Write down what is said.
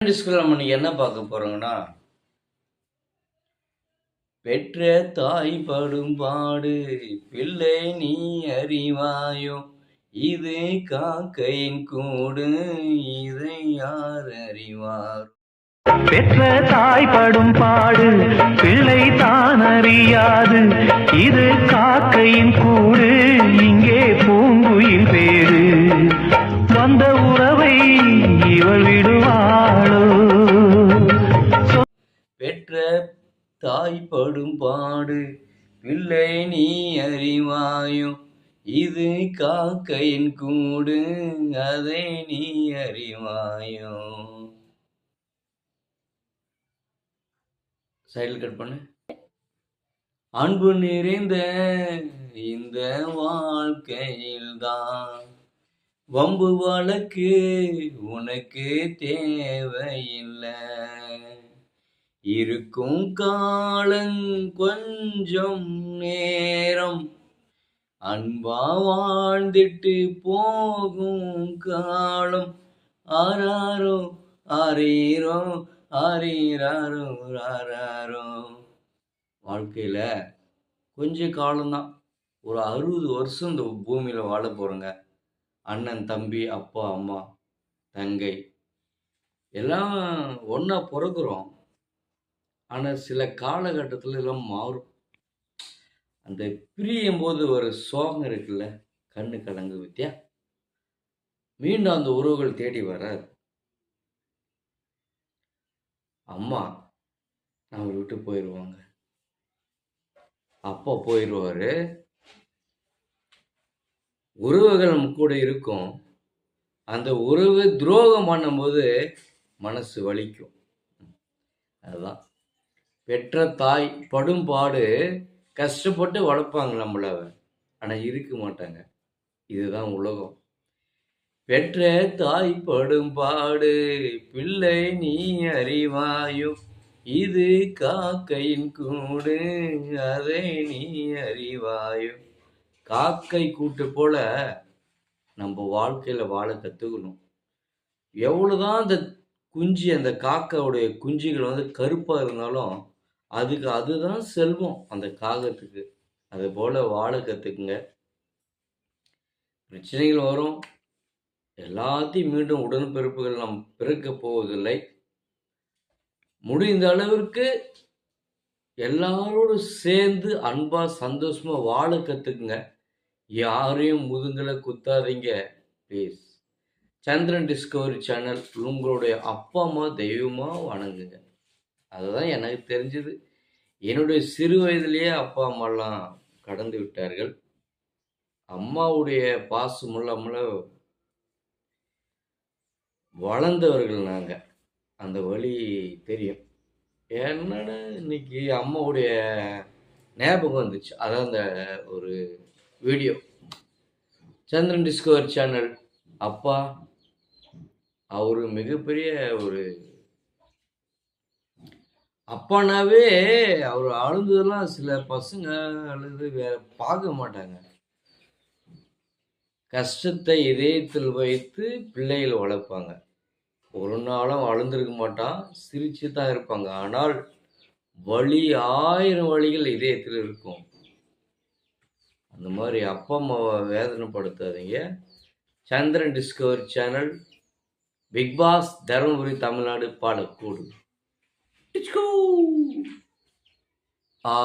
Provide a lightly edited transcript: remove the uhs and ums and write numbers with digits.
டிஸ்கில் நம்ம இன்னைக்கு என்ன பார்க்க போறோங்கன்னா, பெற்ற தாய் படும் பாடு பிள்ளை நீ அறிவாயோ, இது காக்கையின் கூடு இதை யார் அறிவார். பெற்ற தாய் படும் பாடு பிள்ளை தான் அறியாது, இது காக்கையின் கூடு இங்கே பூங்குயில் பேரு. வந்த உறவை இவள் விடுவாளோ. பெற்ற தாய் படும் பாடு பிள்ளை நீ அறிவாயோ, இது காக்கையின் கூடு அதை நீ அறிவாயோ. சைடில் கட் பண்ணு. அன்பு நிறைந்த இந்த வாழ்க்கையில்தான் வம்பு வழக்கு உனக்கு தேவையில்லை. இருக்கும் காலம் கொஞ்சம் நேரம், அன்பா வாழ்ந்துட்டு போகும் காலம். ஆராரோ ஆரீரோ ஆரீராரோ ஆராரோ. வாழ்க்கையில் கொஞ்ச காலம்தான், ஒரு 60 வருஷம் இந்த பூமியில் வாழ போகிறோங்க. அண்ணன், தம்பி, அப்பா, அம்மா, தங்கை எல்லாம் ஒன்றா பிறகுறோம். ஆனால் சில காலகட்டத்தில் எல்லாம் மாறும். அந்த பிரியும் போது ஒரு சோகம் இருக்குல்ல, கண்ணு கலங்கு வித்தியா. மீண்டும் அந்த உறவுகள் தேடி வராது. அம்மா நம்ம விட்டு போயிடுவாங்க, அப்பா போயிடுவாரு. உறவுகள் நம்ம கூட இருக்கும். அந்த உறவு துரோகம் பண்ணும்போது மனசு வலிக்கும். அதுதான் பெற்ற தாய் படும் பாடு. கஷ்டப்பட்டு வளர்ப்பாங்க நம்மள, ஆனால் இருக்க மாட்டாங்க. இதுதான் உலகம். பெற்ற தாய் படும் பாடு பிள்ளை நீ அறிவாயோ, இது காக்கையின் கூடு அதை நீ அறிவாயோ. காக்கை கூட்டு போல நம்ம வாழ்க்கையில் வாழ கற்றுக்கணும். எவ்வளோதான் அந்த குஞ்சு, அந்த காக்காவுடைய குஞ்சுகள் கருப்பாக இருந்தாலும் அதுதான் செல்வம் அந்த காகத்துக்கு. அது போல் வாழ கற்றுக்குங்க. பிரச்சனைகள் வரும், எல்லாத்தையும் மீண்டும் உடன்பிறப்புகள் நாம் பிறக்க போவதில்லை. முடிந்த அளவிற்கு எல்லாரோடும் சேர்ந்து அன்பாக சந்தோஷமாக வாழ கற்றுக்குங்க. யாரையும் முதுங்கலை குத்தாதீங்க ப்ளீஸ். சந்திரன் டிஸ்கவரி சேனல் உங்களுடைய அப்பா அம்மா தெய்வமாக வணங்குங்க. அதுதான் எனக்கு தெரிஞ்சது. என்னுடைய சிறு வயதிலேயே அப்பா அம்மாலாம் கடந்து விட்டார்கள். அம்மாவுடைய பாசமுள்ள வளர்ந்தவர்கள் நாங்கள். அந்த வழி தெரியும். என்னன்னு இன்னைக்கு அம்மாவுடைய ஞாபகம் வந்துச்சு. அதான் அந்த ஒரு வீடியோ. சந்திரன் டிஸ்கவரி சேனல் அப்பா அவர் மிகப்பெரிய ஒரு அப்பானாவே. அவர் அழுந்ததெல்லாம் சில பசங்க அழுது வேற பார்க்க மாட்டாங்க. கஷ்டத்தை இதயத்தில் வைத்து பிள்ளைகள் வளர்ப்பாங்க. ஒரு நாளும் அழுந்திருக்க மாட்டான், சிரிச்சு தான் இருப்பாங்க. ஆனால் வழி 1000 வழிகள் இதயத்தில் இருக்கும். அந்த மாதிரி அப்பா அம்மாவை வேதனைப்படுத்தாதீங்க. Chandran Discovery Channel, Bigg Boss, Dharmapuri, Tamil Nadu, Palacode. ஆ